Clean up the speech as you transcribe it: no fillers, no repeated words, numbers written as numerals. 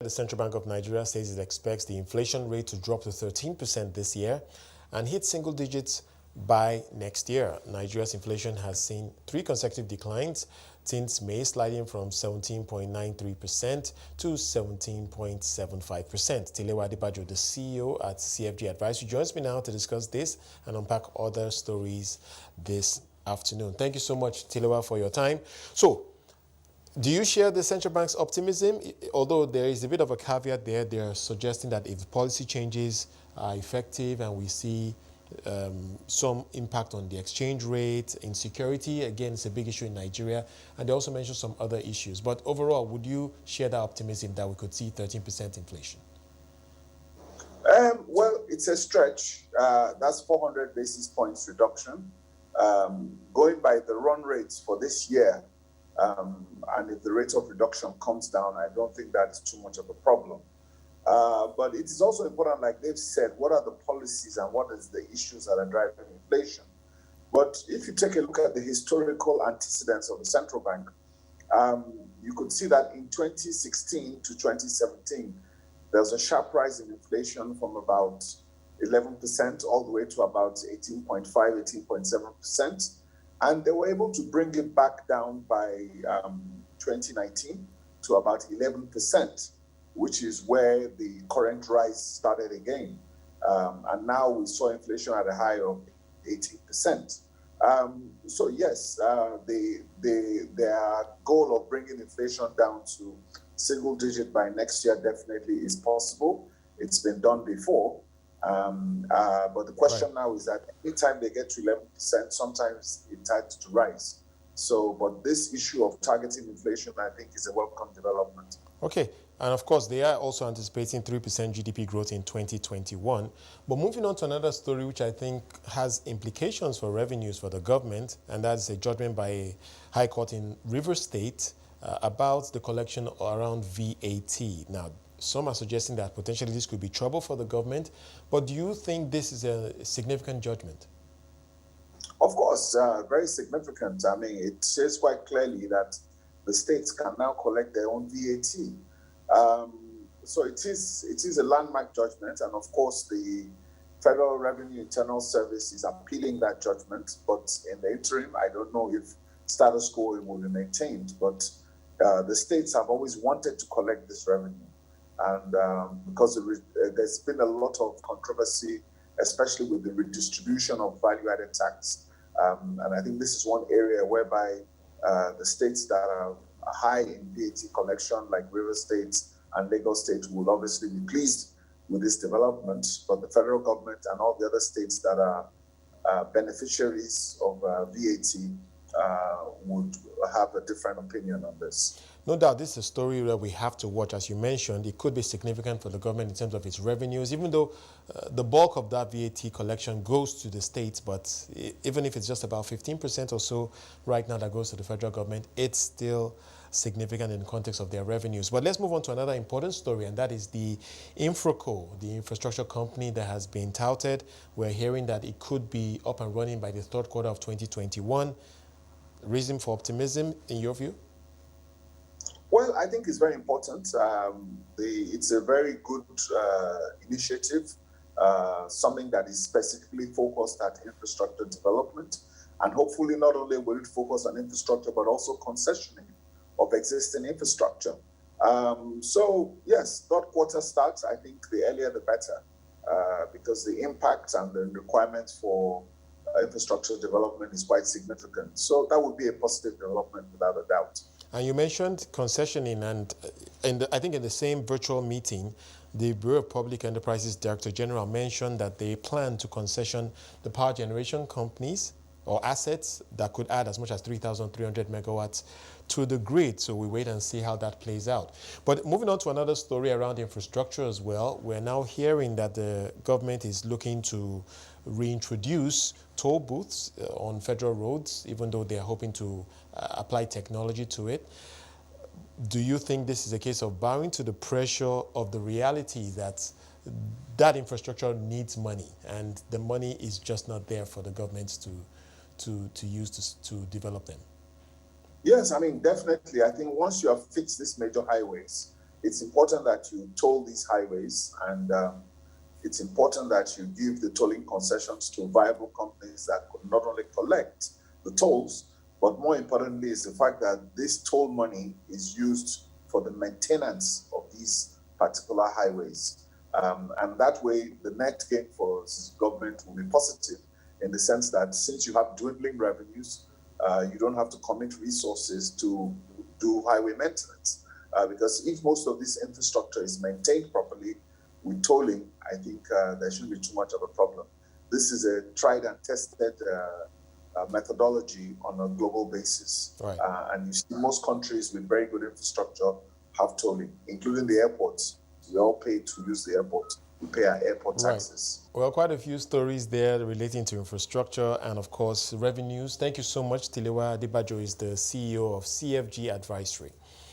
The Central Bank of Nigeria says it expects the inflation rate to drop to 13% this year and hit single digits by next year. Nigeria's inflation has seen 3 consecutive declines since May, sliding from 17.93% to 17.75%. Tilewa Adebajo, the CEO at CFG Advisory, joins me now to discuss this and unpack other stories this afternoon. Thank you so much, Tilewa, for your time. So, do you share the central bank's optimism? Although there is a bit of a caveat there, they're suggesting that if policy changes are effective and we see some impact on the exchange rate, insecurity, again, it's a big issue in Nigeria, and they also mentioned some other issues. But overall, would you share that optimism that we could see 13% inflation? Well, it's a stretch. That's 400 basis points reduction. Going by the run rates for this year, and if the rate of reduction comes down, I don't think that is too much of a problem. But it is also important, like they've said, what are the policies and what is the issues that are driving inflation? But if you take a look at the historical antecedents of the central bank, you could see that in 2016 to 2017, there was a sharp rise in inflation from about 11% all the way to about 18.5, 18.7%. And they were able to bring it back down by 2019 to about 11%, which is where the current rise started again. And now we saw inflation at a high of 18%. So yes, their goal of bringing inflation down to single digit by next year definitely is possible. It's been done before. But the question now is that anytime they get to 11%, sometimes it tends to rise. So, but this issue of targeting inflation, I think, is a welcome development. Okay. And of course, they are also anticipating 3% GDP growth in 2021. But moving on to another story, which I think has implications for revenues for the government, and that's a judgment by a high court in Rivers State about the collection around VAT. Now, some are suggesting that potentially this could be trouble for the government. But do you think this is a significant judgment? Of course, very significant. I mean, it says quite clearly that the states can now collect their own VAT. So it is a landmark judgment, and of course the Federal Revenue Internal Service is appealing that judgment. But in the interim, I don't know if status quo will be maintained. But the states have always wanted to collect this revenue, and because there's been a lot of controversy, especially with the redistribution of value-added tax, and I think this is one area whereby the states that are high in VAT collection, like River State and Lagos State, will obviously be pleased with this development, but the federal government and all the other states that are beneficiaries of VAT would have a different opinion on this. No doubt, this is a story that we have to watch. As you mentioned, it could be significant for the government in terms of its revenues, even though the bulk of that VAT collection goes to the states. But even if it's just about 15% or so right now that goes to the federal government, it's still significant in the context of their revenues. But let's move on to another important story, and that is the Infraco, the infrastructure company that has been touted. We're hearing that it could be up and running by the third quarter of 2021. Reason for optimism, in your view? Well, I think it's very important. It's a very good initiative, something that is specifically focused at infrastructure development. And hopefully not only will it focus on infrastructure, but also concessioning of existing infrastructure. So yes, third quarter starts, I think the earlier the better, because the impact and the requirements for infrastructure development is quite significant. So that would be a positive development without a doubt. And you mentioned concessioning, and I think in the same virtual meeting, the Bureau of Public Enterprises Director General mentioned that they plan to concession the power generation companies or assets that could add as much as 3,300 megawatts to the grid. So we wait and see how that plays out. But moving on to another story around infrastructure as well, we're now hearing that the government is looking to reintroduce toll booths on federal roads, even though they're hoping to apply technology to it. Do you think this is a case of bowing to the pressure of the reality that that infrastructure needs money and the money is just not there for the governments to use to develop them? Yes, I mean, definitely. I think once you have fixed these major highways, it's important that you toll these highways, and it's important that you give the tolling concessions to viable companies that could not only collect the tolls, but more importantly is the fact that this toll money is used for the maintenance of these particular highways. And that way, the net gain for government will be positive in the sense that since you have dwindling revenues, you don't have to commit resources to do highway maintenance. Because if most of this infrastructure is maintained properly with tolling, I think there shouldn't be too much of a problem. This is a tried and tested methodology on a global basis. Right. And you see most countries with very good infrastructure have tolling, including the airports. We all pay to use the airport. We pay our airport taxes. Well, quite a few stories there relating to infrastructure and, of course, revenues. Thank you so much. Tilewa Adebajo is the CEO of CFG Advisory.